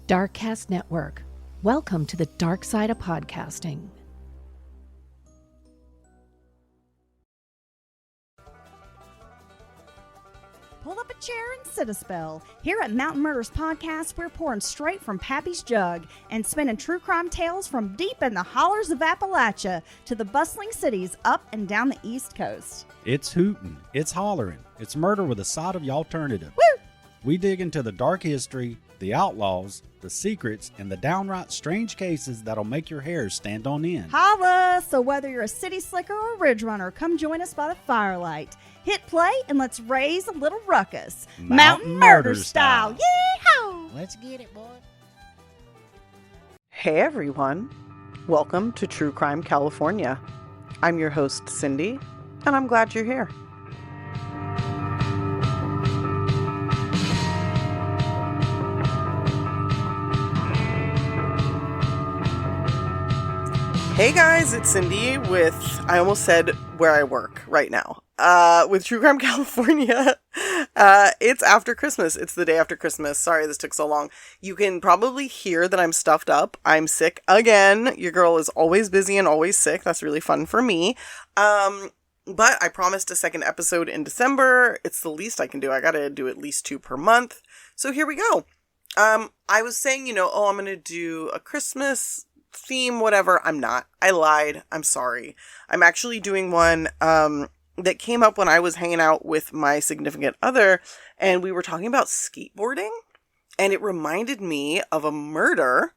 Darkcast Network. Welcome to the dark side of podcasting. Pull up a chair and sit a spell. Here at Mountain Murders Podcast, we're pouring straight from Pappy's jug and spinning true crime tales from deep in the hollers of Appalachia to the bustling cities up and down the East Coast. It's hooting, it's hollering, it's murder with a side of the alternative. Woo! We dig into the dark history, the outlaws, the secrets, and the downright strange cases that'll make your hair stand on end. Holla! So whether you're a city slicker or a ridge runner, come join us by the firelight. Hit play and let's raise a little ruckus. Mountain Murder style. Yeehaw! Let's get it, boy. Hey everyone, welcome to True Crime California. I'm your host Cindy, and I'm glad you're here. Hey guys, it's Cindy with, I almost said where I work right now, with True Crime California. It's after Christmas. It's the day after Christmas. Sorry this took so long. You can probably hear that I'm stuffed up. I'm sick again. Your girl is always busy and always sick. That's really fun for me. But I promised a second episode in December. It's the least I can do. I gotta do at least 2 per month. So here we go. I was saying, I'm gonna do a Christmas theme, whatever. I'm not. I lied. I'm sorry. I'm actually doing one that came up when I was hanging out with my significant other, and we were talking about skateboarding, and it reminded me of a murder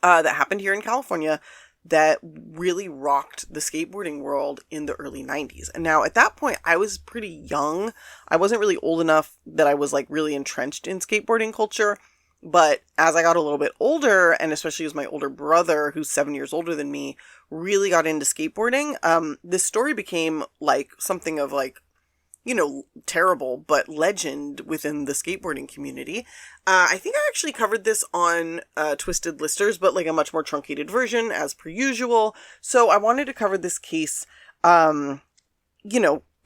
that happened here in California that really rocked the skateboarding world in the early 90s. And now at that point, I was pretty young. I wasn't really old enough that I was really entrenched in skateboarding culture. But as I got a little bit older, and especially as my older brother, who's 7 years older than me, really got into skateboarding, this story became something of terrible, but legend within the skateboarding community. I think I actually covered this on Twisted Listers, but a much more truncated version as per usual. So I wanted to cover this case,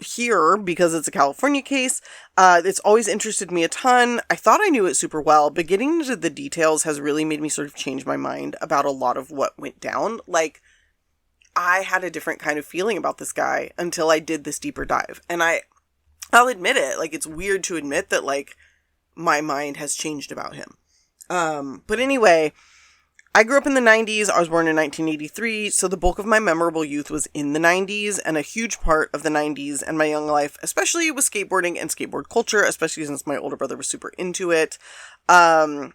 here because it's a California case. It's always interested me a ton. I thought I knew it super well, but getting into the details has really made me sort of change my mind about a lot of what went down. I had a different kind of feeling about this guy until I did this deeper dive. And I'll admit it, it's weird to admit that my mind has changed about him. But anyway, I grew up in the 90s. I was born in 1983, so the bulk of my memorable youth was in the 90s, and a huge part of the 90s and my young life, especially was skateboarding and skateboard culture, especially since my older brother was super into it. I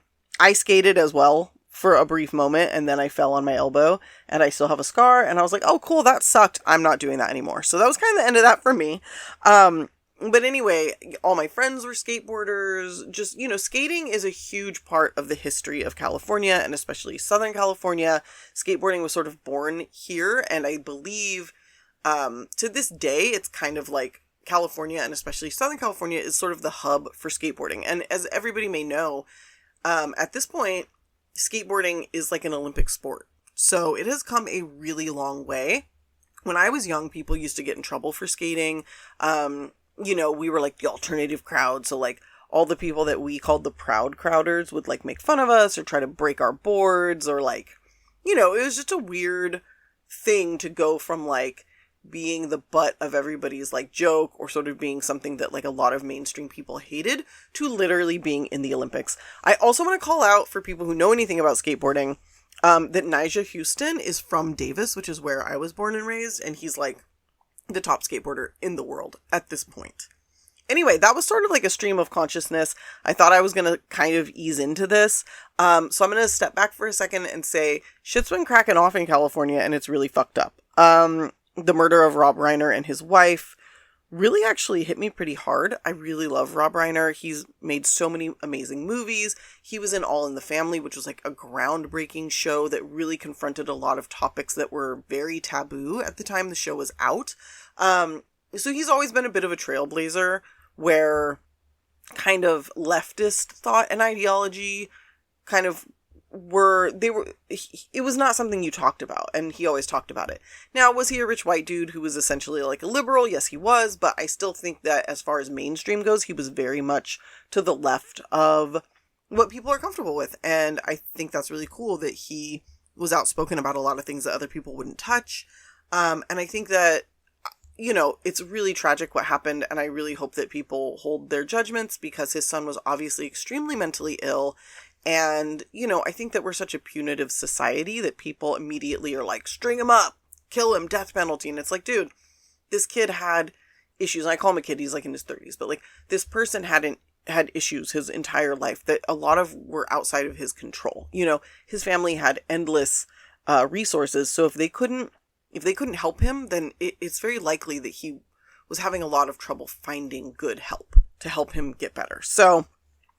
skated as well for a brief moment, and then I fell on my elbow, and I still have a scar, and I was like, oh, cool, that sucked. I'm not doing that anymore. So that was kind of the end of that for me. But anyway, all my friends were skateboarders. Just, skating is a huge part of the history of California, and especially Southern California. Skateboarding was sort of born here, and I believe to this day, it's kind of California, and especially Southern California, is sort of the hub for skateboarding. And as everybody may know, at this point, skateboarding is like an Olympic sport. So it has come a really long way. When I was young, people used to get in trouble for skating. We were the alternative crowd. So all the people that we called the proud crowders would make fun of us or try to break our boards or it was just a weird thing to go from being the butt of everybody's joke or sort of being something that a lot of mainstream people hated to literally being in the Olympics. I also want to call out for people who know anything about skateboarding, that Nyjah Houston is from Davis, which is where I was born and raised. And he's the top skateboarder in the world at this point. Anyway, that was sort of a stream of consciousness. I thought I was going to kind of ease into this. So I'm going to step back for a second and say shit's been cracking off in California and it's really fucked up. The murder of Rob Reiner and his wife really actually hit me pretty hard. I really love Rob Reiner. He's made so many amazing movies. He was in All in the Family, which was a groundbreaking show that really confronted a lot of topics that were very taboo at the time the show was out. So he's always been a bit of a trailblazer where kind of leftist thought and ideology kind of it was not something you talked about, and he always talked about it. Now, was he a rich white dude who was essentially a liberal? Yes, he was, but I still think that as far as mainstream goes, he was very much to the left of what people are comfortable with. And I think that's really cool that he was outspoken about a lot of things that other people wouldn't touch. And I think that, you know, it's really tragic what happened, and I really hope that people hold their judgments, because his son was obviously extremely mentally ill. And, you know, I think that we're such a punitive society that people immediately are like, string him up, kill him, death penalty. And it's like, dude, this kid had issues. And I call him a kid, he's like in his 30s, but like, this person had issues his entire life that a lot of were outside of his control. You know, his family had endless resources. So if they couldn't help him, then it's very likely that he was having a lot of trouble finding good help to help him get better. So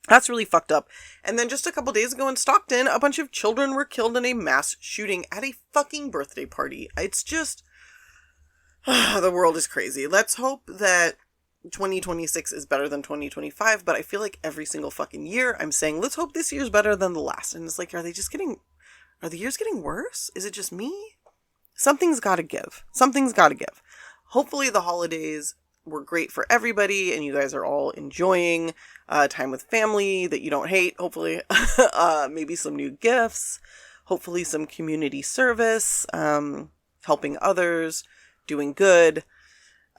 that's really fucked up. And then just a couple days ago in Stockton, a bunch of children were killed in a mass shooting at a fucking birthday party. It's just, the world is crazy. Let's hope that 2026 is better than 2025, but I feel like every single fucking year I'm saying, let's hope this year's better than the last. And it's like, are the years getting worse? Is it just me? Something's got to give. Something's got to give. Hopefully the holidays were great for everybody and you guys are all enjoying time with family that you don't hate. Hopefully maybe some new gifts. Hopefully some community service, helping others, doing good.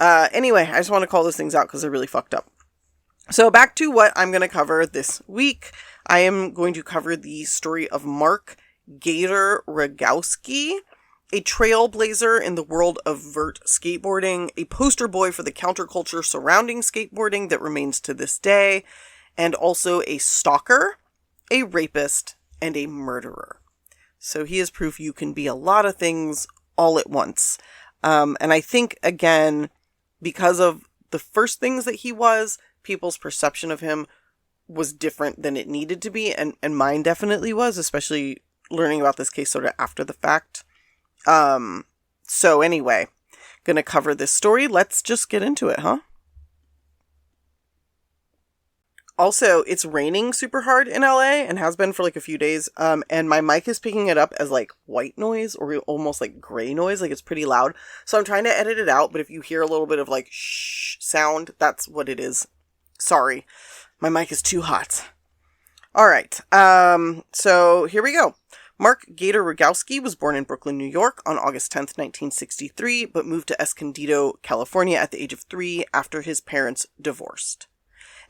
Anyway, I just want to call those things out because they're really fucked up. So back to what I'm going to cover this week. I am going to cover the story of Mark Gator Rogowski, a trailblazer in the world of vert skateboarding, a poster boy for the counterculture surrounding skateboarding that remains to this day, and also a stalker, a rapist, and a murderer. So he is proof you can be a lot of things all at once. And I think, again, because of the first things that he was, people's perception of him was different than it needed to be, and mine definitely was, especially learning about this case sort of after the fact. So anyway, gonna cover this story. Let's just get into it, huh? Also, it's raining super hard in LA and has been for like a few days. And my mic is picking it up as like white noise or almost like gray noise. Like it's pretty loud. So I'm trying to edit it out. But if you hear a little bit of like shh sound, that's what it is. Sorry. My mic is too hot. All right. So here we go. Mark Gator Rogowski was born in Brooklyn, New York on August 10th, 1963, but moved to Escondido, California at the age of 3 after his parents divorced.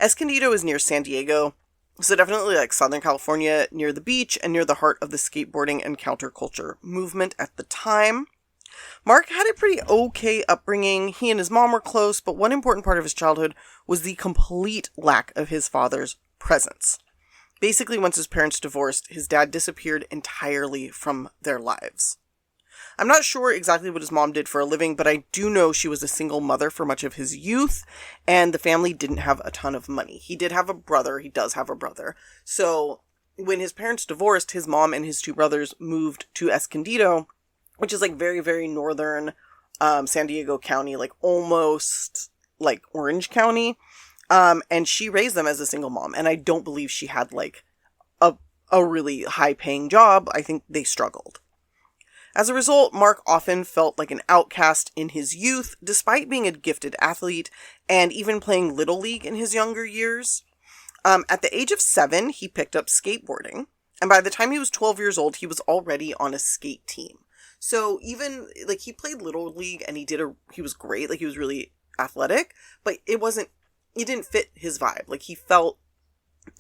Escondido is near San Diego, so definitely like Southern California, near the beach and near the heart of the skateboarding and counterculture movement at the time. Mark had a pretty okay upbringing. He and his mom were close, but one important part of his childhood was the complete lack of his father's presence. Basically, once his parents divorced, his dad disappeared entirely from their lives. I'm not sure exactly what his mom did for a living, but I do know she was a single mother for much of his youth, and the family didn't have a ton of money. He did have a brother. He does have a brother. So when his parents divorced, his mom and his 2 brothers moved to Escondido, which is like very, very northern San Diego County, like almost like Orange County. And she raised them as a single mom. And I don't believe she had like a really high paying job. I think they struggled. As a result, Mark often felt like an outcast in his youth, despite being a gifted athlete and even playing Little League in his younger years. At the age of 7, he picked up skateboarding. And by the time he was 12 years old, he was already on a skate team. So even like he played Little League and he was great. Like he was really athletic, but it didn't fit his vibe. Like he felt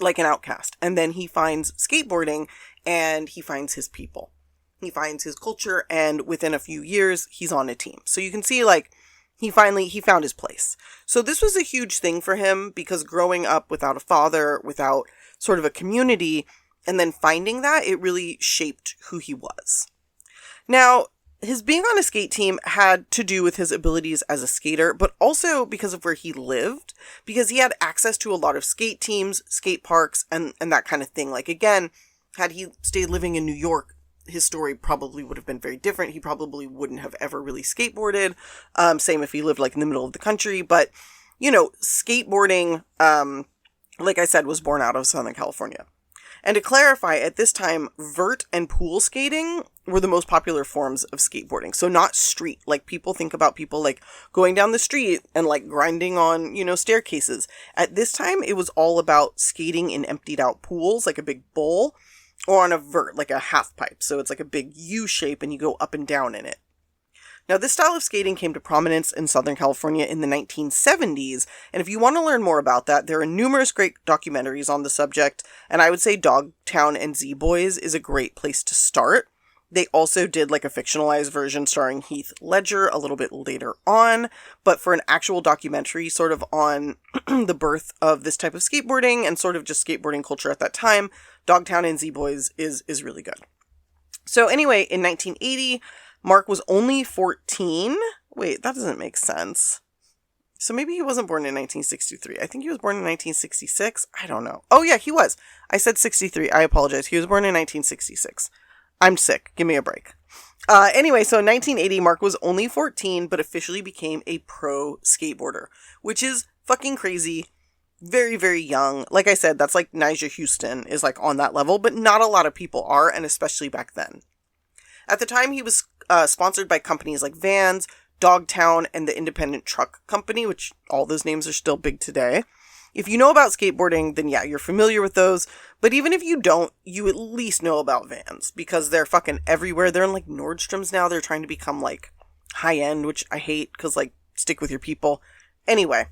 like an outcast. And then he finds skateboarding and he finds his people. He finds his culture, and within a few years, he's on a team. So you can see, like, he found his place. So this was a huge thing for him, because growing up without a father, without sort of a community, and then finding that, it really shaped who he was. Now, his being on a skate team had to do with his abilities as a skater, but also because of where he lived, because he had access to a lot of skate teams, skate parks, and that kind of thing. Like, again, had he stayed living in New York, his story probably would have been very different. He probably wouldn't have ever really skateboarded. Same if he lived like in the middle of the country. But, you know, skateboarding, like I said, was born out of Southern California. And to clarify, at this time, vert and pool skating were the most popular forms of skateboarding. So not street, like people think about people like going down the street and like grinding on, staircases. At this time, it was all about skating in emptied out pools, like a big bowl, or on a vert, like a half pipe. So it's like a big U shape and you go up and down in it. Now, this style of skating came to prominence in Southern California in the 1970s, and if you want to learn more about that, there are numerous great documentaries on the subject, and I would say Dogtown and Z-Boys is a great place to start. They also did like a fictionalized version starring Heath Ledger a little bit later on, but for an actual documentary sort of on the birth of this type of skateboarding and sort of just skateboarding culture at that time, Dogtown and Z-Boys is really good. So anyway, in 1980, Mark was only 14. Wait, that doesn't make sense. So maybe he wasn't born in 1963. I think he was born in 1966. I don't know. Oh yeah, he was. I said 63. I apologize. He was born in 1966. I'm sick. Give me a break. Anyway, so in 1980, Mark was only 14, but officially became a pro skateboarder, which is fucking crazy. Very, very young. Like I said, that's like Nyjah Houston is like on that level, but not a lot of people are, and especially back then. At the time, he was sponsored by companies like Vans, Dogtown, and the Independent Truck Company, which all those names are still big today. If you know about skateboarding, then yeah, you're familiar with those. But even if you don't, you at least know about Vans because they're fucking everywhere. They're in like Nordstrom's now. They're trying to become like high end, which I hate because like stick with your people. Anyway,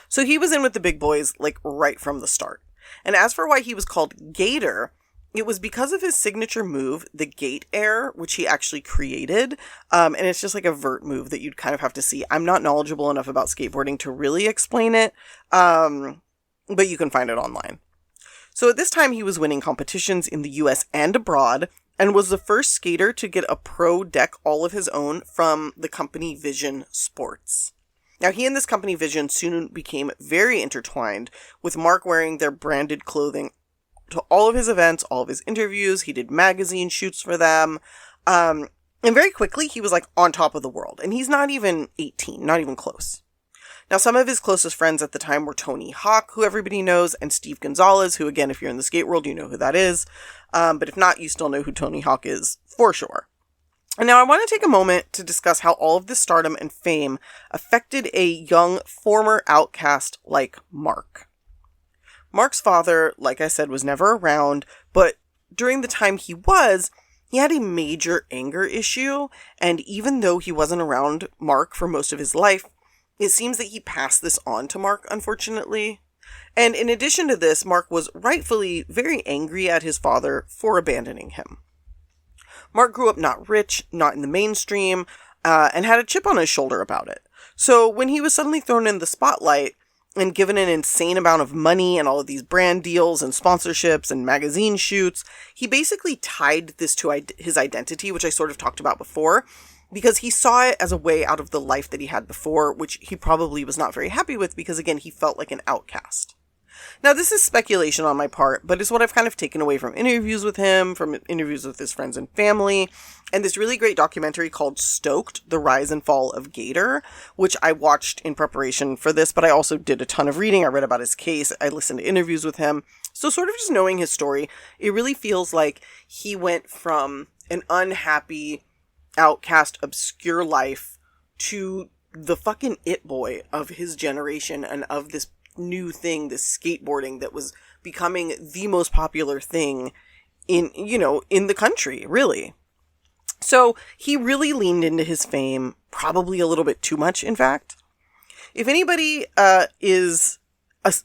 so he was in with the big boys like right from the start. And as for why he was called Gator, it was because of his signature move, the gate air, which he actually created. And it's just like a vert move that you'd kind of have to see. I'm not knowledgeable enough about skateboarding to really explain it, but you can find it online. So at this time, he was winning competitions in the US and abroad, and was the first skater to get a pro deck all of his own from the company Vision Sports. Now, he and this company Vision soon became very intertwined, with Mark wearing their branded clothing to all of his events, all of his interviews. He did magazine shoots for them. And very quickly, he was like on top of the world. And he's not even 18, not even close. Now, some of his closest friends at the time were Tony Hawk, who everybody knows, and Steve Gonzalez, who again, if you're in the skate world, you know who that is. But if not, you still know who Tony Hawk is for sure. And now I want to take a moment to discuss how all of this stardom and fame affected a young former outcast like Mark. Mark's father, like I said, was never around, but during the time he had a major anger issue, and even though he wasn't around Mark for most of his life, it seems that he passed this on to Mark, unfortunately. And in addition to this, Mark was rightfully very angry at his father for abandoning him. Mark grew up not rich, not in the mainstream, and had a chip on his shoulder about it. So when he was suddenly thrown in the spotlight, and given an insane amount of money and all of these brand deals and sponsorships and magazine shoots, he basically tied this to his identity, which I sort of talked about before, because he saw it as a way out of the life that he had before, which he probably was not very happy with because, again, he felt like an outcast. Now, this is speculation on my part, but it's what I've kind of taken away from interviews with him, from interviews with his friends and family, and this really great documentary called Stoked, The Rise and Fall of Gator, which I watched in preparation for this, but I also did a ton of reading. I read about his case. I listened to interviews with him. So sort of just knowing his story, it really feels like he went from an unhappy, outcast, obscure life to the fucking it boy of his generation and of this new thing, this skateboarding that was becoming the most popular thing in the country, really. So he really leaned into his fame, probably a little bit too much, in fact. If anybody is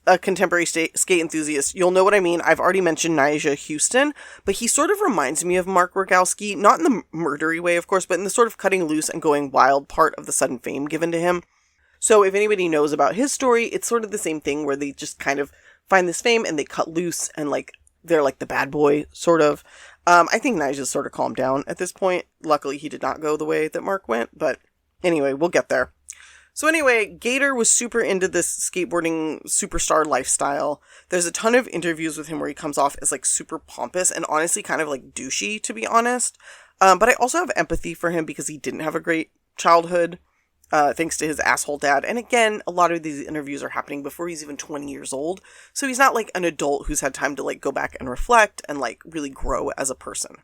a contemporary skate enthusiast, you'll know what I mean. I've already mentioned Nyjah Houston, but he sort of reminds me of Mark Rogowski, not in the murdery way, of course, but in the sort of cutting loose and going wild part of the sudden fame given to him. So if anybody knows about his story, it's sort of the same thing where they just kind of find this fame and they cut loose and like they're like the bad boy, sort of. I think Nyjah's sort of calmed down at this point. Luckily, he did not go the way that Mark went, but anyway, we'll get there. So anyway, Gator was super into this skateboarding superstar lifestyle. There's a ton of interviews with him where he comes off as like super pompous and honestly kind of like douchey, to be honest. But I also have empathy for him because he didn't have a great childhood. thanks to his asshole dad. And again, a lot of these interviews are happening before he's even 20 years old. So he's not like an adult who's had time to like go back and reflect and like really grow as a person.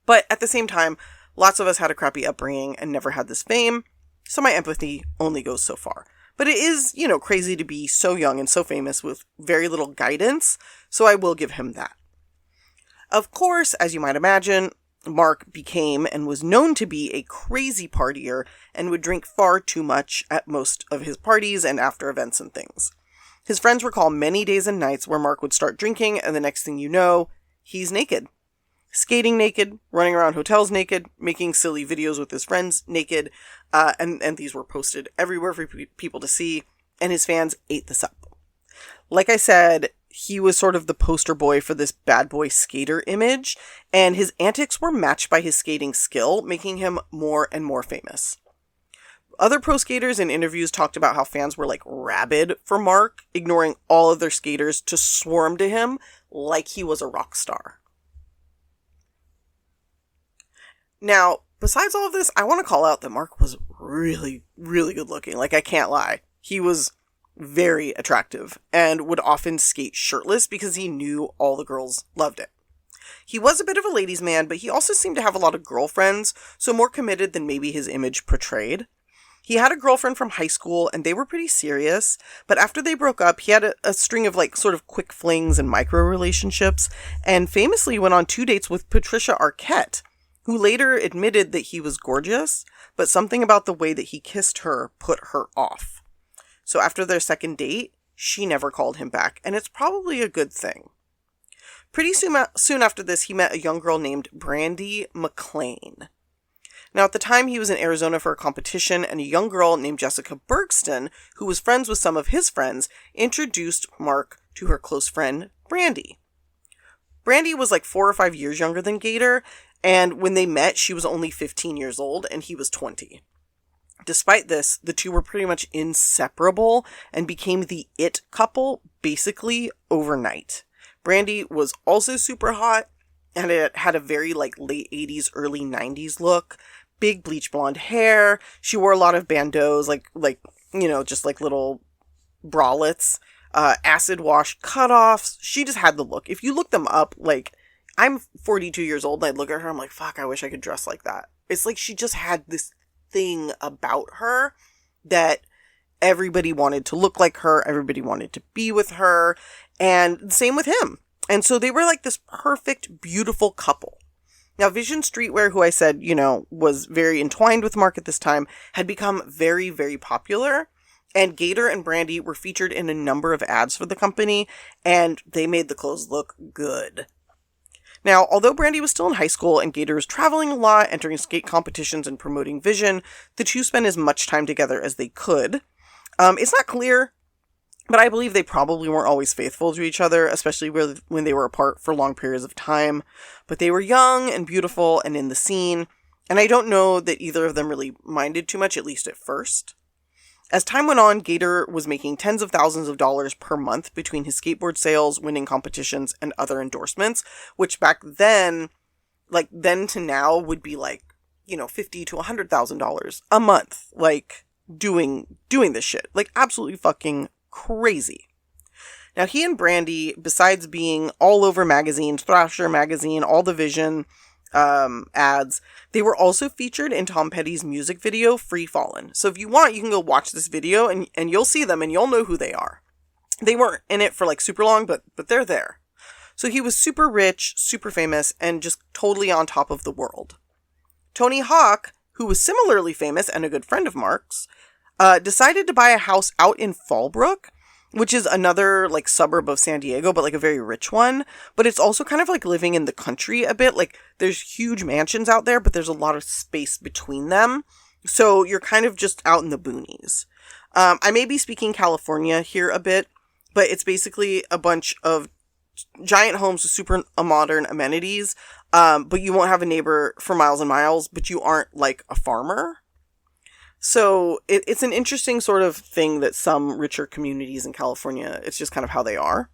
But at the same time, lots of us had a crappy upbringing and never had this fame. So my empathy only goes so far. But it is, crazy to be so young and so famous with very little guidance. So I will give him that. Of course, as you might imagine, Mark became and was known to be a crazy partier and would drink far too much at most of his parties and after events and things. His friends recall many days and nights where Mark would start drinking and the next thing you know, he's naked. Skating naked, running around hotels naked, making silly videos with his friends naked, and these were posted everywhere for people to see, and his fans ate this up. Like I said, he was sort of the poster boy for this bad boy skater image, and his antics were matched by his skating skill, making him more and more famous. Other pro skaters in interviews talked about how fans were like rabid for Mark, ignoring all of their skaters to swarm to him like he was a rock star. Now, besides all of this, I want to call out that Mark was really, really good looking. Like, I can't lie. He was very attractive and would often skate shirtless because he knew all the girls loved it. He was a bit of a ladies' man, but he also seemed to have a lot of girlfriends, so more committed than maybe his image portrayed. He had a girlfriend from high school, and they were pretty serious, but after they broke up, he had a string of like sort of quick flings and micro relationships, and famously went on 2 dates with Patricia Arquette, who later admitted that he was gorgeous, but something about the way that he kissed her put her off. So after their second date, she never called him back, and it's probably a good thing. Pretty soon after this, he met a young girl named Brandy McLean. Now, at the time, he was in Arizona for a competition, and a young girl named Jessica Bergston, who was friends with some of his friends, introduced Mark to her close friend, Brandy. Brandy was like 4 or 5 years younger than Gator, and when they met, she was only 15 years old, and he was 20. Despite this, the two were pretty much inseparable and became the it couple basically overnight. Brandy was also super hot, and it had a very like late 80s, early 90s look. Big bleach blonde hair. She wore a lot of bandeaus, just like little bralettes, acid wash cutoffs. She just had the look. If you look them up, like, I'm 42 years old and I look at her, I'm like, fuck, I wish I could dress like that. It's like she just had this thing about her that everybody wanted to look like her, everybody wanted to be with her, and same with him. And so they were like this perfect, beautiful couple. Now, Vision Streetwear, who I said, was very entwined with Mark at this time, had become very, very popular. And Gator and Brandy were featured in a number of ads for the company, and they made the clothes look good. Now, although Brandy was still in high school and Gator was traveling a lot, entering skate competitions and promoting Vision, the two spent as much time together as they could. It's not clear, but I believe they probably weren't always faithful to each other, especially when they were apart for long periods of time. But they were young and beautiful and in the scene, and I don't know that either of them really minded too much, at least at first. As time went on, Gator was making tens of thousands of dollars per month between his skateboard sales, winning competitions, and other endorsements, which back then, like then to now, would be like, $50,000 to $100,000 a month, like doing this shit. Like absolutely fucking crazy. Now, he and Brandy, besides being all over magazines, Thrasher magazine, all the Vision ads, they were also featured in Tom Petty's music video, Free Fallin'. So if you want, you can go watch this video and you'll see them and you'll know who they are. They weren't in it for like super long, but they're there. So he was super rich, super famous, and just totally on top of the world. Tony Hawk, who was similarly famous and a good friend of Mark's, decided to buy a house out in Fallbrook, which is another like suburb of San Diego, but like a very rich one. But it's also kind of like living in the country a bit. Like there's huge mansions out there, but there's a lot of space between them. So you're kind of just out in the boonies. I may be speaking California here a bit, but it's basically a bunch of giant homes with super modern amenities. But you won't have a neighbor for miles and miles, but you aren't like a farmer. So it's an interesting sort of thing that some richer communities in California, it's just kind of how they are.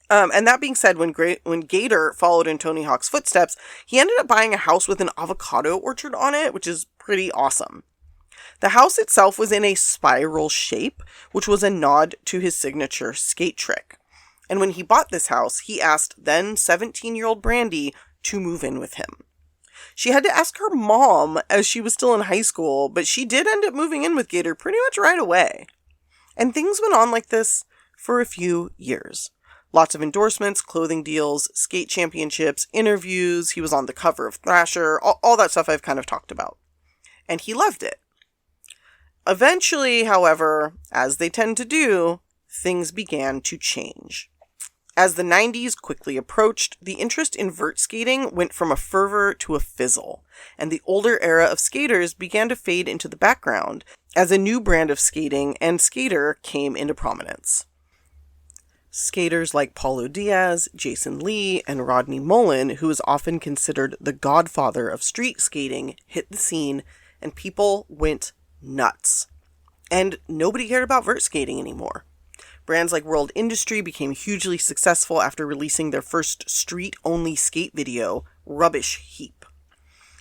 And that being said, when Gator followed in Tony Hawk's footsteps, he ended up buying a house with an avocado orchard on it, which is pretty awesome. The house itself was in a spiral shape, which was a nod to his signature skate trick. And when he bought this house, he asked then 17-year-old Brandy to move in with him. She had to ask her mom as she was still in high school, but she did end up moving in with Gator pretty much right away. And things went on like this for a few years. Lots of endorsements, clothing deals, skate championships, interviews. He was on the cover of Thrasher, all that stuff I've kind of talked about. And he loved it. Eventually, however, as they tend to do, things began to change. As the 90s quickly approached, the interest in vert skating went from a fervor to a fizzle, and the older era of skaters began to fade into the background as a new brand of skating and skater came into prominence. Skaters like Paulo Diaz, Jason Lee, and Rodney Mullen, who is often considered the godfather of street skating, hit the scene, and people went nuts. And nobody cared about vert skating anymore. Brands like World Industry became hugely successful after releasing their first street-only skate video, Rubbish Heap.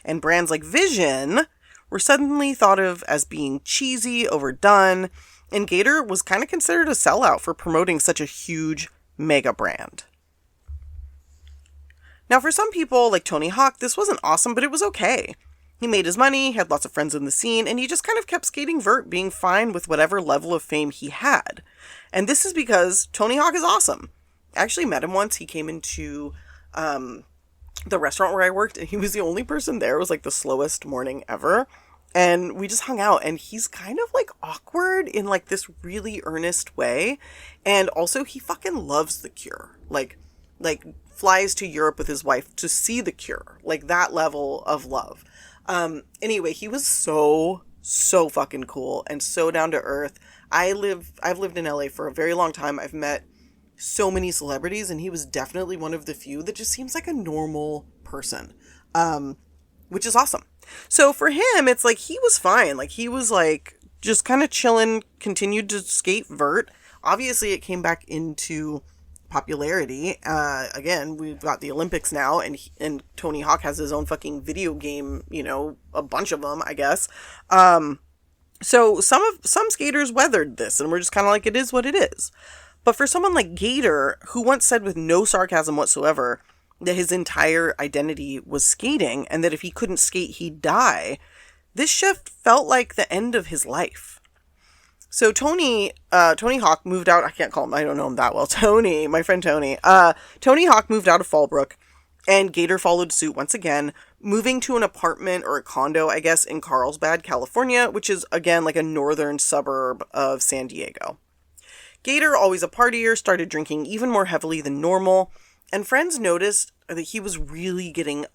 And brands like Vision were suddenly thought of as being cheesy, overdone, and Gator was kind of considered a sellout for promoting such a huge mega brand. Now, for some people, like Tony Hawk, this wasn't awesome, but it was okay. He made his money, had lots of friends in the scene, and he just kind of kept skating vert, being fine with whatever level of fame he had. And this is because Tony Hawk is awesome. I actually met him once. He came into the restaurant where I worked, and he was the only person there. It was like the slowest morning ever. And we just hung out, and he's kind of like awkward in like this really earnest way. And also he fucking loves The Cure. Like flies to Europe with his wife to see The Cure. Like that level of love. Anyway, he was so fucking cool and so down to earth. I've lived in LA for a very long time. I've met so many celebrities, and he was definitely one of the few that just seems like a normal person. Which is awesome. So for him, it's like he was fine. Like he was like just kind of chilling, continued to skate vert. Obviously it came back into popularity. Again, we've got the Olympics now, and Tony Hawk has his own fucking video game, a bunch of them, I guess. So some skaters weathered this, and we're just kind of like, it is what it is. But for someone like Gator, who once said with no sarcasm whatsoever that his entire identity was skating, and that if he couldn't skate, he'd die, this shift felt like the end of his life. So Tony Hawk moved out. I can't call him. I don't know him that well. Tony, my friend Tony. Tony Hawk moved out of Fallbrook, and Gator followed suit once again, moving to an apartment or a condo, I guess, in Carlsbad, California, which is, again, like a northern suburb of San Diego. Gator, always a partier, started drinking even more heavily than normal, and friends noticed that he was really getting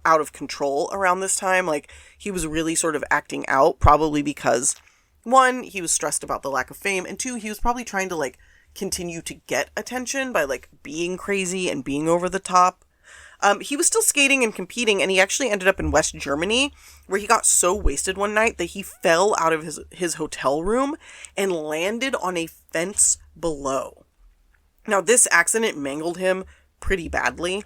out of control around this time. Like, he was really sort of acting out, probably because, one, he was stressed about the lack of fame, and two, he was probably trying to, like, continue to get attention by, like, being crazy and being over the top. He was still skating and competing, and he actually ended up in West Germany, where he got so wasted one night that he fell out of his hotel room and landed on a fence below. Now, this accident mangled him pretty badly.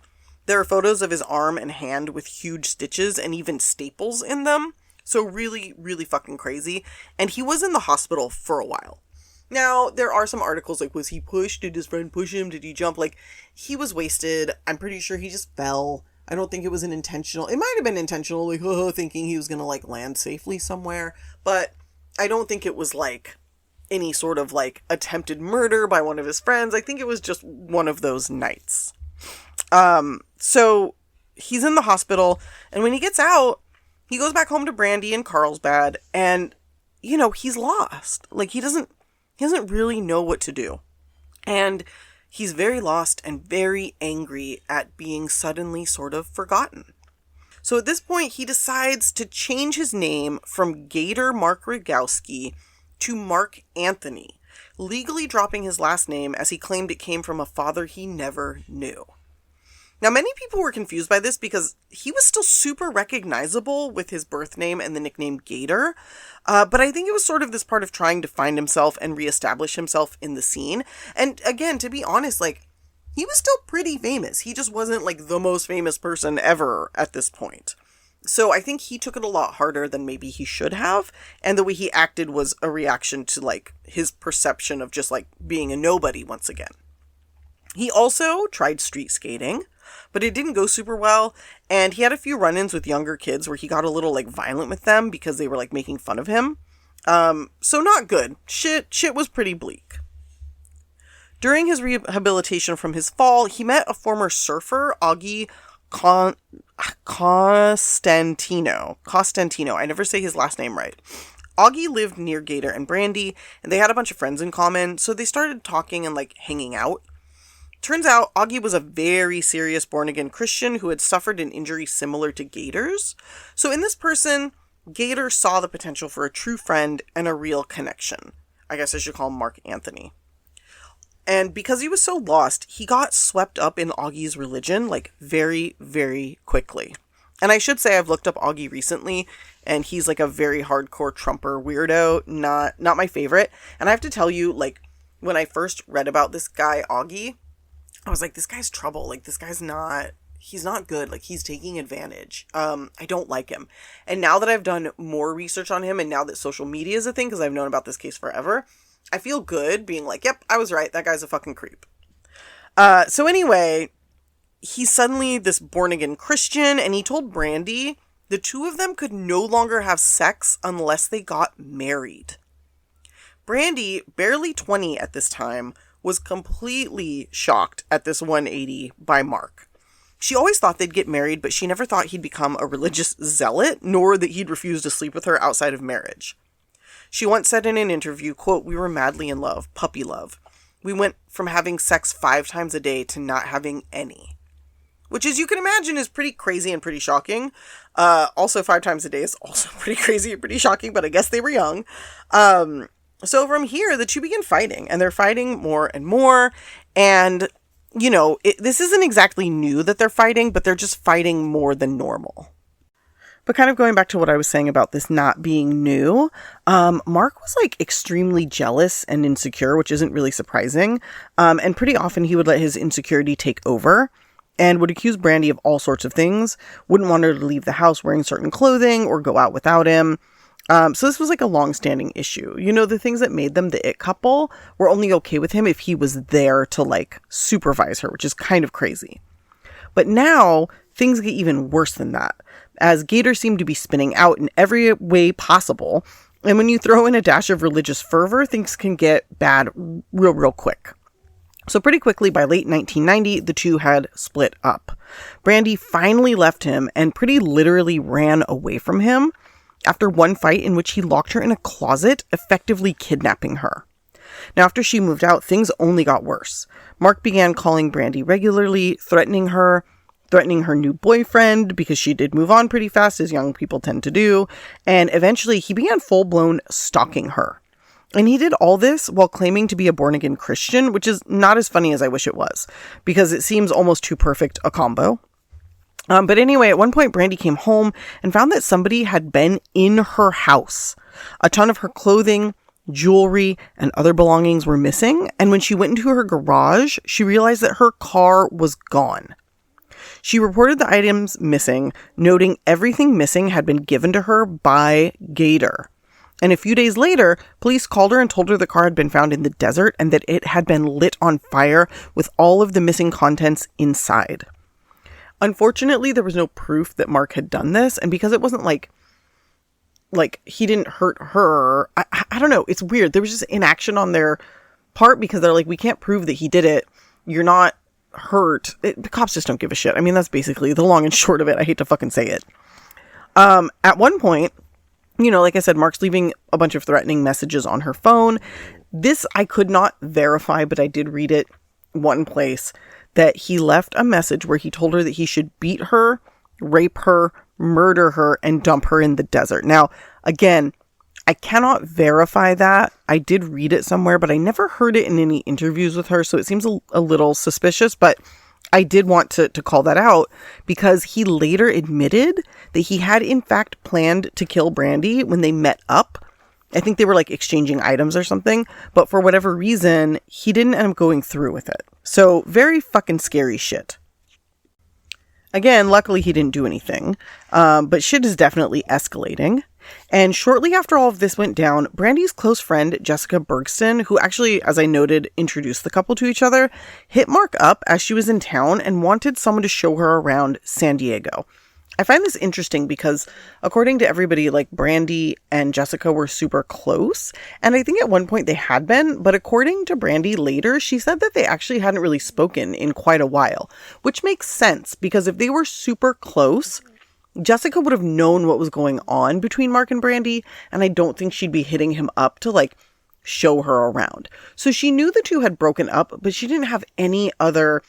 There are photos of his arm and hand with huge stitches and even staples in them. So really, really fucking crazy. And he was in the hospital for a while. Now, there are some articles like, was he pushed? Did his friend push him? Did he jump? Like, he was wasted. I'm pretty sure he just fell. I don't think it was an intentional. It might have been intentional, like, thinking he was going to, like, land safely somewhere. But I don't think it was, like, any sort of, like, attempted murder by one of his friends. I think it was just one of those nights. So he's in the hospital, and when he gets out, he goes back home to Brandy in Carlsbad, and, he's lost. Like, he doesn't really know what to do. And he's very lost and very angry at being suddenly sort of forgotten. So at this point, he decides to change his name from Gator Mark Rogowski to Mark Anthony, legally dropping his last name as he claimed it came from a father he never knew. Now, many people were confused by this because he was still super recognizable with his birth name and the nickname Gator, but I think it was sort of this part of trying to find himself and reestablish himself in the scene. And again, to be honest, like, he was still pretty famous. He just wasn't, like, the most famous person ever at this point. So I think he took it a lot harder than maybe he should have. And the way he acted was a reaction to like his perception of just like being a nobody once again. He also tried street skating, but it didn't go super well. And he had a few run-ins with younger kids where he got a little like violent with them because they were like making fun of him. So not good. Shit was pretty bleak. During his rehabilitation from his fall, he met a former surfer, Augie Costantino. I never say his last name right. Augie lived near Gator and Brandy, and they had a bunch of friends in common, so they started talking and like hanging out. Turns out Augie was a very serious born-again Christian who had suffered an injury similar to Gator's. So in this person, Gator saw the potential for a true friend and a real connection. I guess I should call him Mark Anthony. And because he was so lost, he got swept up in Augie's religion, like, very, very quickly. And I should say I've looked up Augie recently, and he's, like, a very hardcore Trumper weirdo, not my favorite. And I have to tell you, like, when I first read about this guy, Augie, I was like, this guy's trouble. Like, this guy's he's not good. Like, he's taking advantage. I don't like him. And now that I've done more research on him, and now that social media is a thing, because I've known about this case forever, I feel good being like, yep, I was right. That guy's a fucking creep. So anyway, he's suddenly this born-again Christian, and he told Brandy the two of them could no longer have sex unless they got married. Brandy, barely 20 at this time, was completely shocked at this 180 by Mark. She always thought they'd get married, but she never thought he'd become a religious zealot, nor that he'd refuse to sleep with her outside of marriage. She once said in an interview, quote, "We were madly in love, puppy love. We went from having sex 5 times a day to not having any." Which, as you can imagine, is pretty crazy and pretty shocking. Also, 5 times a day is also pretty crazy and pretty shocking, but I guess they were young. So from here, the two begin fighting, and they're fighting more and more, and, you know, this isn't exactly new that they're fighting, but they're just fighting more than normal. But kind of going back to what I was saying about this not being new, Mark was, like, extremely jealous and insecure, which isn't really surprising, and pretty often he would let his insecurity take over, and would accuse Brandy of all sorts of things, wouldn't want her to leave the house wearing certain clothing or go out without him. So this was like a long-standing issue. You know, the things that made them the it couple were only okay with him if he was there to, like, supervise her, which is kind of crazy. But now, things get even worse than that, as Gator seemed to be spinning out in every way possible, and when you throw in a dash of religious fervor, things can get bad real quick. So pretty quickly, by late 1990, the two had split up. Brandy finally left him and pretty literally ran away from him, after one fight in which he locked her in a closet, effectively kidnapping her. Now, after she moved out, things only got worse. Mark began calling Brandy regularly, threatening her new boyfriend, because she did move on pretty fast, as young people tend to do, and eventually he began full-blown stalking her. And he did all this while claiming to be a born-again Christian, which is not as funny as I wish it was, because it seems almost too perfect a combo. But anyway, at one point, Brandy came home and found that somebody had been in her house. A ton of her clothing, jewelry, and other belongings were missing. And when she went into her garage, she realized that her car was gone. She reported the items missing, noting everything missing had been given to her by Gator. And a few days later, police called her and told her the car had been found in the desert and that it had been lit on fire with all of the missing contents inside. Unfortunately, there was no proof that Mark had done this, and because it wasn't like he didn't hurt her, I don't know, it's weird. There was just inaction on their part because they're like, we can't prove that he did it. You're not hurt. The cops just don't give a shit. I mean, that's basically the long and short of it. I hate to fucking say it. At one point, you know, like I said, Mark's leaving a bunch of threatening messages on her phone. This I could not verify, but I did read it one place, that he left a message where he told her that he should beat her, rape her, murder her, and dump her in the desert. Now, again, I cannot verify that. I did read it somewhere, but I never heard it in any interviews with her, so it seems a little suspicious, but I did want to call that out because he later admitted that he had in fact planned to kill Brandy when they met up. I think they were like exchanging items or something, but for whatever reason, he didn't end up going through with it. So very fucking scary shit. Again, luckily he didn't do anything, but shit is definitely escalating. And shortly after all of this went down, Brandy's close friend, Jessica Bergston, who actually, as I noted, introduced the couple to each other, hit Mark up as she was in town and wanted someone to show her around San Diego. I find this interesting because, according to everybody, like, Brandy and Jessica were super close, and I think at one point they had been, but according to Brandy later, she said that they actually hadn't really spoken in quite a while, which makes sense, because if they were super close, Jessica would have known what was going on between Mark and Brandy, and I don't think she'd be hitting him up to, like, show her around. So she knew the two had broken up, but she didn't have any other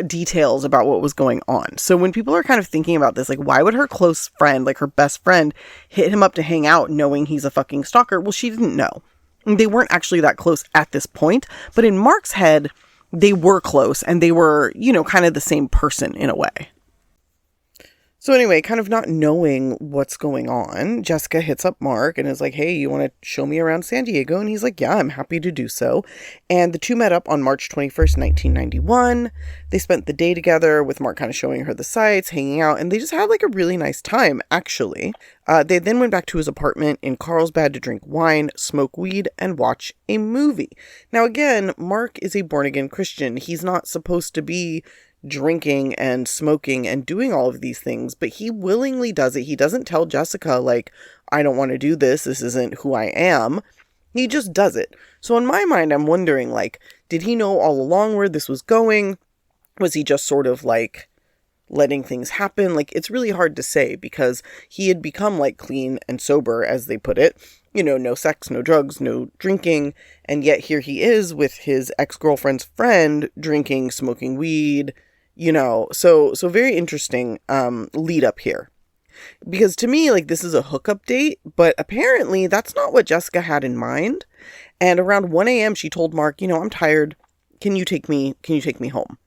details about what was going on. So when people are kind of thinking about this, like, why would her close friend, like her best friend, hit him up to hang out knowing he's a fucking stalker? Well, she didn't know. They weren't actually that close at this point, but in Mark's head, they were close and they were, you know, kind of the same person in a way. So anyway, kind of not knowing what's going on, Jessica hits up Mark and is like, hey, you want to show me around San Diego? And he's like, yeah, I'm happy to do so. And the two met up on March 21st, 1991. They spent the day together with Mark kind of showing her the sights, hanging out, and they just had like a really nice time, actually. They then went back to his apartment in Carlsbad to drink wine, smoke weed, and watch a movie. Now again, Mark is a born-again Christian. He's not supposed to be drinking and smoking and doing all of these things, but he willingly does it. He doesn't tell Jessica, like, I don't want to do this. This isn't who I am. He just does it. So in my mind, I'm wondering, like, did he know all along where this was going? Was he just sort of like letting things happen? Like, it's really hard to say because he had become like clean and sober, as they put it. You know, no sex, no drugs, no drinking. And yet here he is with his ex-girlfriend's friend drinking, smoking weed. You know, so very interesting lead up here. Because to me, like, this is a hookup date, but apparently that's not what Jessica had in mind. And around 1 a.m. she told Mark, you know, I'm tired. Can you take me home?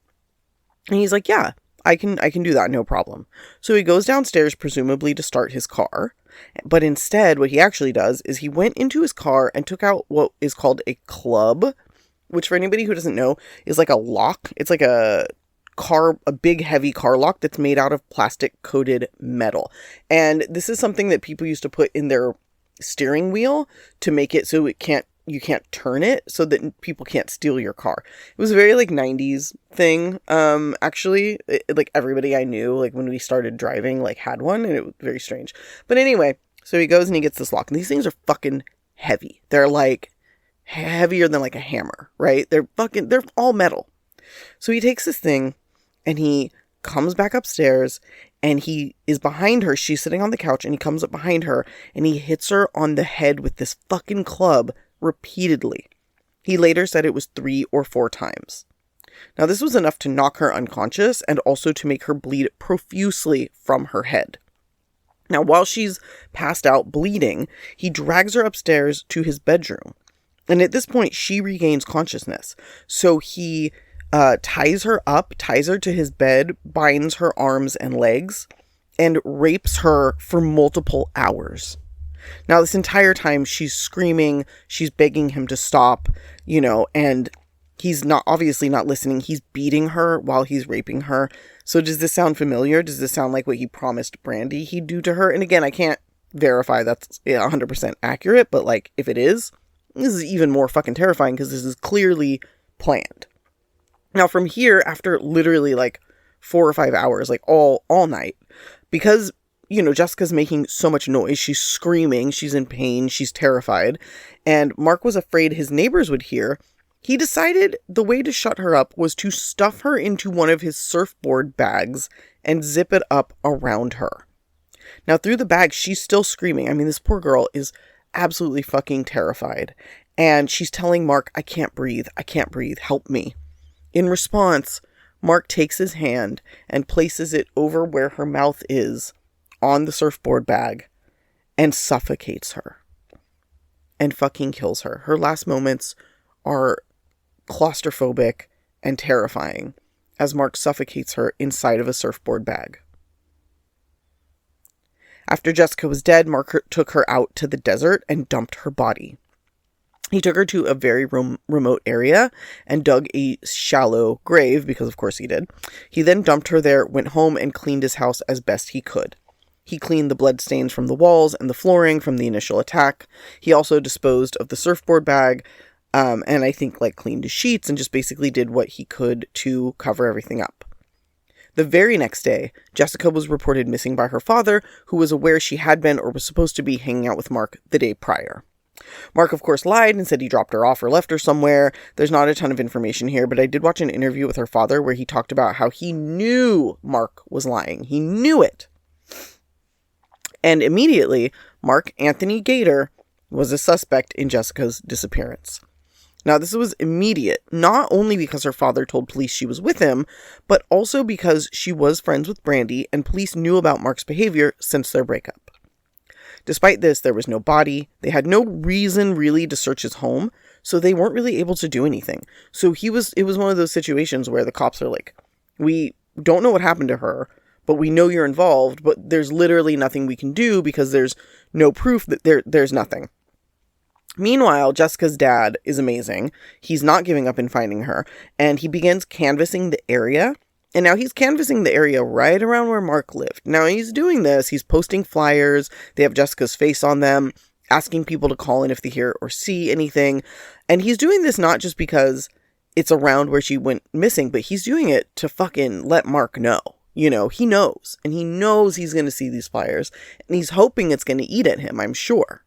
And he's like, yeah, I can do that, no problem. So he goes downstairs, presumably to start his car. But instead, what he actually does is he went into his car and took out what is called a club, which for anybody who doesn't know is like a lock. It's like a big heavy car lock that's made out of plastic coated metal. And this is something that people used to put in their steering wheel to make it so you can't turn it so that people can't steal your car. It was a very like 90s thing. Actually, like everybody I knew, like when we started driving, like had one, and it was very strange. But anyway, so he goes and he gets this lock, and these things are fucking heavy. They're like heavier than like a hammer, right? They're all metal. So he takes this thing and he comes back upstairs and he is behind her. She's sitting on the couch and he comes up behind her and he hits her on the head with this fucking club repeatedly. He later said it was 3 or 4 times. Now this was enough to knock her unconscious and also to make her bleed profusely from her head. Now while she's passed out bleeding, he drags her upstairs to his bedroom. And at this point she regains consciousness. So he ties her to his bed, binds her arms and legs, and rapes her for multiple hours. Now, this entire time, she's screaming, she's begging him to stop, you know, and he's obviously not listening. He's beating her while he's raping her. So does this sound familiar? Does this sound like what he promised Brandy he'd do to her? And again, I can't verify that's 100% accurate, but like, if it is, this is even more fucking terrifying because this is clearly planned. Now from here, after literally like 4 or 5 hours, like all night, because, you know, Jessica's making so much noise, she's screaming, she's in pain, she's terrified, and Mark was afraid his neighbors would hear, he decided the way to shut her up was to stuff her into one of his surfboard bags and zip it up around her. Now through the bag, she's still screaming. I mean, this poor girl is absolutely fucking terrified. And she's telling Mark, I can't breathe, help me. In response, Mark takes his hand and places it over where her mouth is on the surfboard bag and suffocates her and fucking kills her. Her last moments are claustrophobic and terrifying as Mark suffocates her inside of a surfboard bag. After Jessica was dead, Mark took her out to the desert and dumped her body. He took her to a very remote area and dug a shallow grave, because of course he did. He then dumped her there, went home, and cleaned his house as best he could. He cleaned the bloodstains from the walls and the flooring from the initial attack. He also disposed of the surfboard bag, and I think cleaned his sheets and just basically did what he could to cover everything up. The very next day, Jessica was reported missing by her father, who was aware she had been or was supposed to be hanging out with Mark the day prior. Mark, of course, lied and said he dropped her off or left her somewhere. There's not a ton of information here, but I did watch an interview with her father where he talked about how he knew Mark was lying. He knew it. And immediately, Mark Anthony Gator was a suspect in Jessica's disappearance. Now, this was immediate, not only because her father told police she was with him, but also because she was friends with Brandy and police knew about Mark's behavior since their breakup. Despite this, there was no body. They had no reason really to search his home, so they weren't really able to do anything. So it was one of those situations where the cops are like, we don't know what happened to her, but we know you're involved, but there's literally nothing we can do because there's no proof that there's nothing. Meanwhile, Jessica's dad is amazing. He's not giving up in finding her, and he begins canvassing the area. And now he's canvassing the area right around where Mark lived. Now he's doing this. He's posting flyers. They have Jessica's face on them, asking people to call in if they hear or see anything. And he's doing this not just because it's around where she went missing, but he's doing it to fucking let Mark know. You know, he knows. And he knows he's going to see these flyers. And he's hoping it's going to eat at him, I'm sure.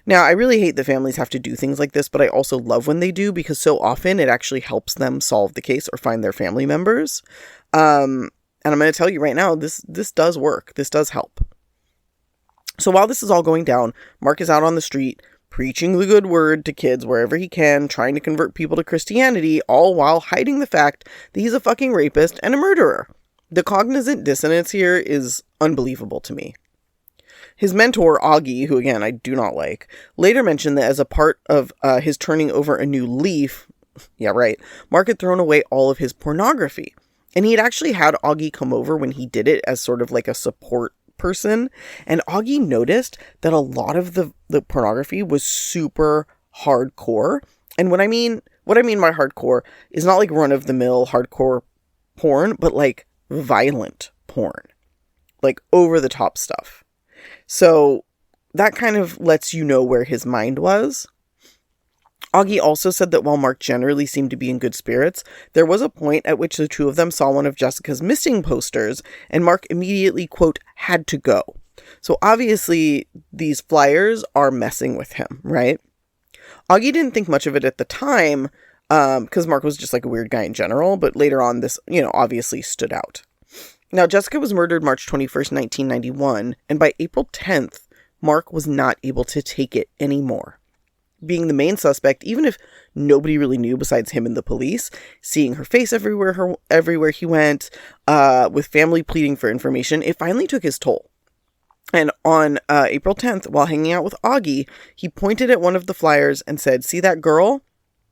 Now, I really hate that families have to do things like this, but I also love when they do because so often it actually helps them solve the case or find their family members. And I'm going to tell you right now, this does work. This does help. So while this is all going down, Mark is out on the street preaching the good word to kids wherever he can, trying to convert people to Christianity, all while hiding the fact that he's a fucking rapist and a murderer. The cognizant dissonance here is unbelievable to me. His mentor, Augie, who again I do not like, later mentioned that as a part of his turning over a new leaf, yeah right, Mark had thrown away all of his pornography. And he had actually had Augie come over when he did it as sort of like a support person. And Augie noticed that a lot of the pornography was super hardcore. And what I mean by hardcore is not like run-of-the-mill hardcore porn, but like violent porn. Like over-the-top stuff. So that kind of lets you know where his mind was. Augie also said that while Mark generally seemed to be in good spirits, there was a point at which the two of them saw one of Jessica's missing posters, and Mark immediately, quote, had to go. So obviously these flyers are messing with him, right? Augie didn't think much of it at the time, because Mark was just like a weird guy in general, but later on this, obviously stood out. Now, Jessica was murdered March 21st, 1991, and by April 10th, Mark was not able to take it anymore. Being the main suspect, even if nobody really knew besides him and the police, seeing her face everywhere he went, with family pleading for information, it finally took his toll. And on April 10th, while hanging out with Augie, he pointed at one of the flyers and said, "See that girl?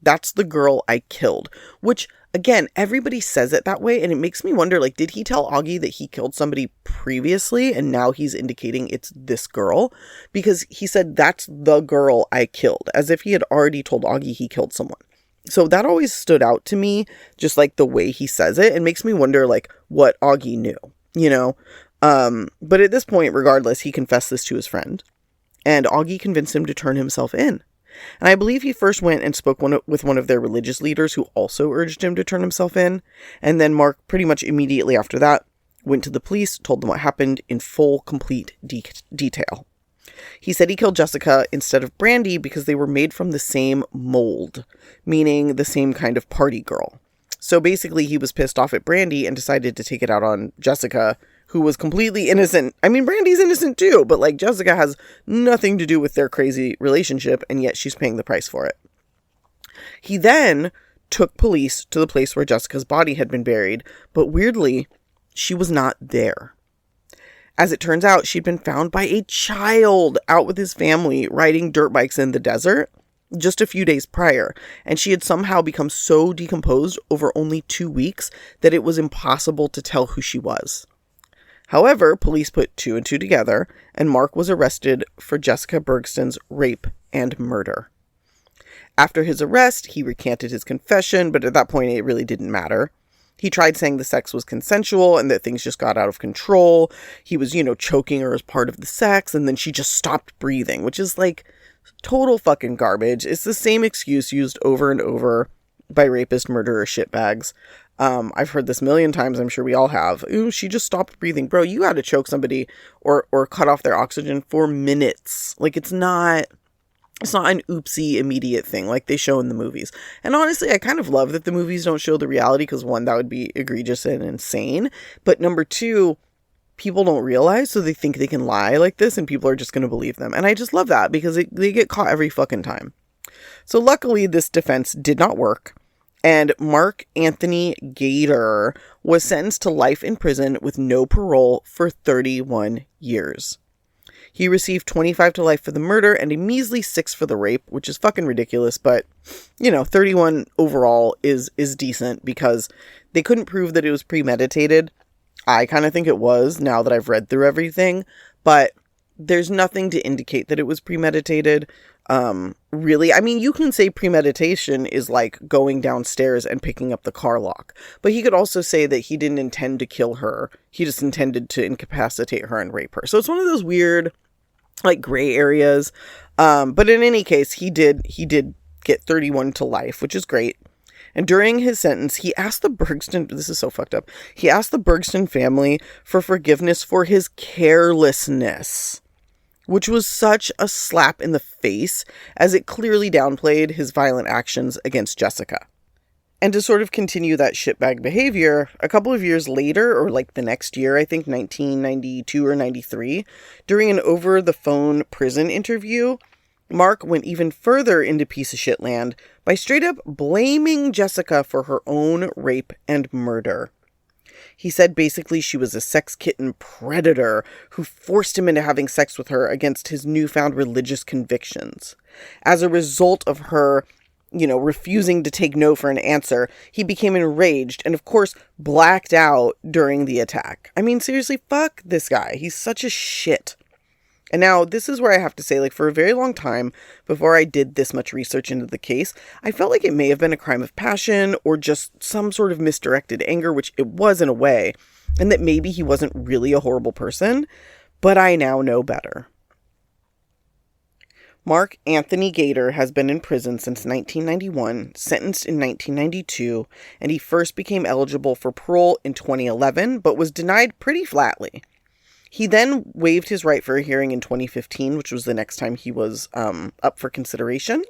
That's the girl I killed." Which, again, everybody says it that way, and it makes me wonder, like, did he tell Augie that he killed somebody previously, and now he's indicating it's this girl? Because he said, "That's the girl I killed," as if he had already told Augie he killed someone. So that always stood out to me, just like the way he says it. It makes me wonder, like, what Augie knew, But at this point, regardless, he confessed this to his friend, and Augie convinced him to turn himself in. And I believe he first went and spoke with one of their religious leaders who also urged him to turn himself in. And then Mark, pretty much immediately after that, went to the police, told them what happened in full, complete detail. He said he killed Jessica instead of Brandy because they were made from the same mold, meaning the same kind of party girl. So basically he was pissed off at Brandy and decided to take it out on Jessica, who was completely innocent. I mean, Brandy's innocent too, but like Jessica has nothing to do with their crazy relationship, and yet she's paying the price for it. He then took police to the place where Jessica's body had been buried, but weirdly, she was not there. As it turns out, she'd been found by a child out with his family riding dirt bikes in the desert just a few days prior, and she had somehow become so decomposed over only 2 weeks that it was impossible to tell who she was. However, police put 2 and 2 together, and Mark was arrested for Jessica Bergston's rape and murder. After his arrest, he recanted his confession, but at that point it really didn't matter. He tried saying the sex was consensual and that things just got out of control. He was, choking her as part of the sex, and then she just stopped breathing, which is like total fucking garbage. It's the same excuse used over and over by rapist, murderer, shitbags. I've heard this a million times. I'm sure we all have. Ooh, she just stopped breathing. Bro, you had to choke somebody or cut off their oxygen for minutes. Like, it's not an oopsie immediate thing like they show in the movies. And honestly, I kind of love that the movies don't show the reality, because one, that would be egregious and insane. But number two, people don't realize, so they think they can lie like this and people are just going to believe them. And I just love that, because they get caught every fucking time. So luckily, this defense did not work. And Mark Anthony Gator was sentenced to life in prison with no parole for 31 years. He received 25 to life for the murder and a measly 6 for the rape, which is fucking ridiculous. But, 31 overall is decent, because they couldn't prove that it was premeditated. I kind of think it was, now that I've read through everything. But there's nothing to indicate that it was premeditated. Really, I mean, you can say premeditation is like going downstairs and picking up the car lock, but he could also say that he didn't intend to kill her. He just intended to incapacitate her and rape her. So it's one of those weird, like, gray areas. But in any case, he did get 31 to life, which is great. And during his sentence, he asked the Bergston, this is so fucked up. He asked the Bergston family for forgiveness for his carelessness, which was such a slap in the face, as it clearly downplayed his violent actions against Jessica. And to sort of continue that shitbag behavior, a couple of years later, or like the next year, I think 1992 or 93, during an over-the-phone prison interview, Mark went even further into piece of shit land by straight up blaming Jessica for her own rape and murder. He said basically she was a sex kitten predator who forced him into having sex with her against his newfound religious convictions. As a result of her, refusing to take no for an answer, he became enraged and, of course, blacked out during the attack. I mean, seriously, fuck this guy. He's such a shit. And now, this is where I have to say, like, for a very long time, before I did this much research into the case, I felt like it may have been a crime of passion or just some sort of misdirected anger, which it was in a way, and that maybe he wasn't really a horrible person, but I now know better. Mark Anthony Gator has been in prison since 1991, sentenced in 1992, and he first became eligible for parole in 2011, but was denied pretty flatly. He then waived his right for a hearing in 2015, which was the next time he was up for consideration.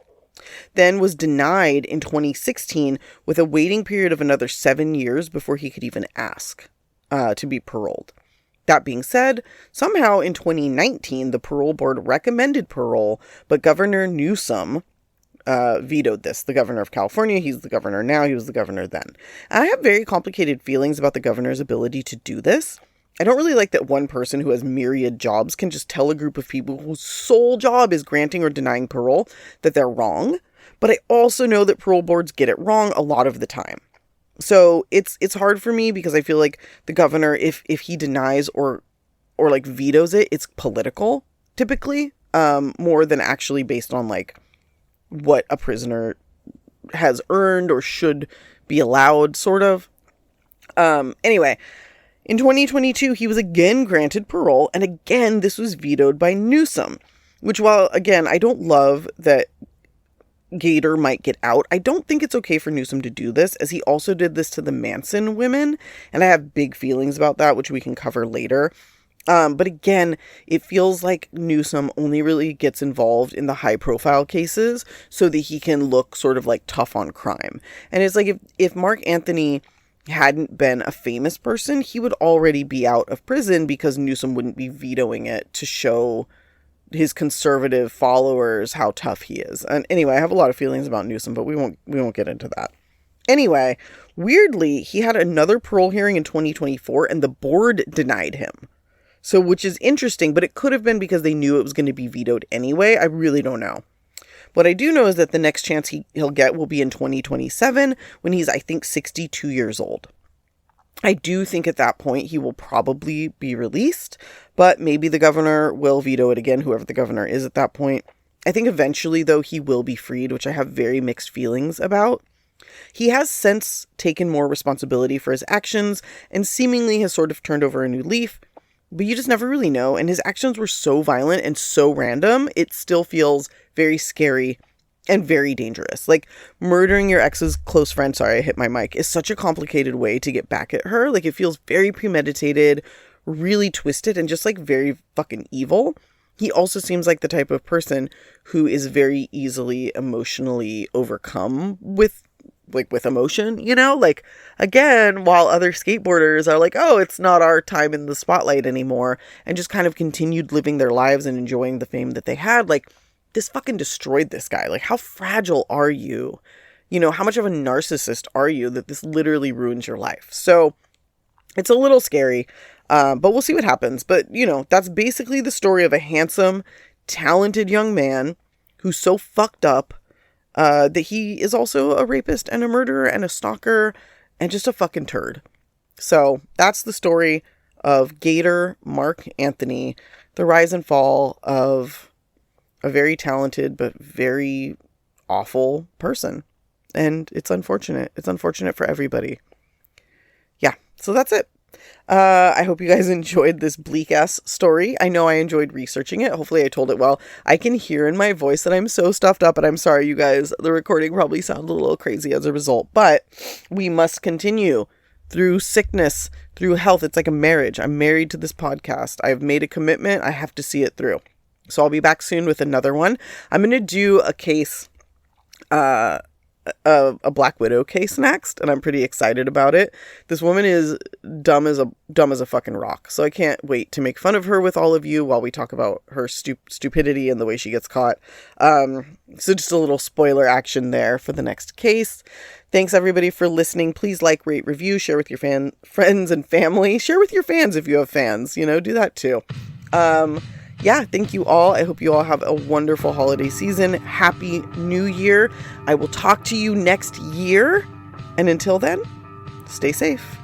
Then was denied in 2016 with a waiting period of another 7 years before he could even ask to be paroled. That being said, somehow in 2019, the parole board recommended parole, but Governor Newsom vetoed this. The governor of California, he's the governor now, he was the governor then. And I have very complicated feelings about the governor's ability to do this. I don't really like that one person who has myriad jobs can just tell a group of people whose sole job is granting or denying parole that they're wrong. But I also know that parole boards get it wrong a lot of the time. So it's hard for me, because I feel like the governor, if he denies or like vetoes it, it's political typically, more than actually based on like what a prisoner has earned or should be allowed, sort of. Anyway, in 2022, he was again granted parole, and again, this was vetoed by Newsom, which, while, again, I don't love that Gator might get out, I don't think it's okay for Newsom to do this, as he also did this to the Manson women, and I have big feelings about that, which we can cover later. But again, it feels like Newsom only really gets involved in the high-profile cases so that he can look sort of like tough on crime. And it's like if Mark Anthony hadn't been a famous person, he would already be out of prison, because Newsom wouldn't be vetoing it to show his conservative followers how tough he is. And anyway, I have a lot of feelings about Newsom, but we won't get into that. Anyway, weirdly, he had another parole hearing in 2024, and the board denied him. So, which is interesting, but it could have been because they knew it was going to be vetoed anyway. I really don't know. What I do know is that the next chance he'll get will be in 2027, when he's, I think, 62 years old. I do think at that point he will probably be released, but maybe the governor will veto it again, whoever the governor is at that point. I think eventually, though, he will be freed, which I have very mixed feelings about. He has since taken more responsibility for his actions and seemingly has sort of turned over a new leaf, but you just never really know. And his actions were so violent and so random, it still feels very scary and very dangerous. Like, murdering your ex's close friend, sorry, I hit my mic, is such a complicated way to get back at her. Like, it feels very premeditated, really twisted, and just like very fucking evil. He also seems like the type of person who is very easily emotionally overcome with emotion, you know? Like, again, while other skateboarders are like, oh, it's not our time in the spotlight anymore, and just kind of continued living their lives and enjoying the fame that they had, like, this fucking destroyed this guy. Like, how fragile are you? You know, how much of a narcissist are you that this literally ruins your life? So it's a little scary, but we'll see what happens. But, you know, that's basically the story of a handsome, talented young man who's so fucked up that he is also a rapist and a murderer and a stalker and just a fucking turd. So that's the story of Gator Mark Anthony, the rise and fall of a very talented but very awful person. And it's unfortunate. It's unfortunate for everybody. Yeah, so that's it. I hope you guys enjoyed this bleak ass story. I know I enjoyed researching it. Hopefully I told it well. I can hear in my voice that I'm so stuffed up, and I'm sorry, you guys. The recording probably sounded a little crazy as a result, but we must continue through sickness, through health. It's like a marriage. I'm married to this podcast. I've made a commitment. I have to see it through. So I'll be back soon with another one. I'm going to do a case, a Black Widow case next, and I'm pretty excited about it. This woman is dumb as a fucking rock, so I can't wait to make fun of her with all of you while we talk about her stupidity and the way she gets caught. So just a little spoiler action there for the next case. Thanks everybody for listening. Please like, rate, review, share with your friends and family. Share with your fans if you have fans, you know, do that too. Yeah, thank you all. I hope you all have a wonderful holiday season. Happy New Year. I will talk to you next year. And until then, stay safe.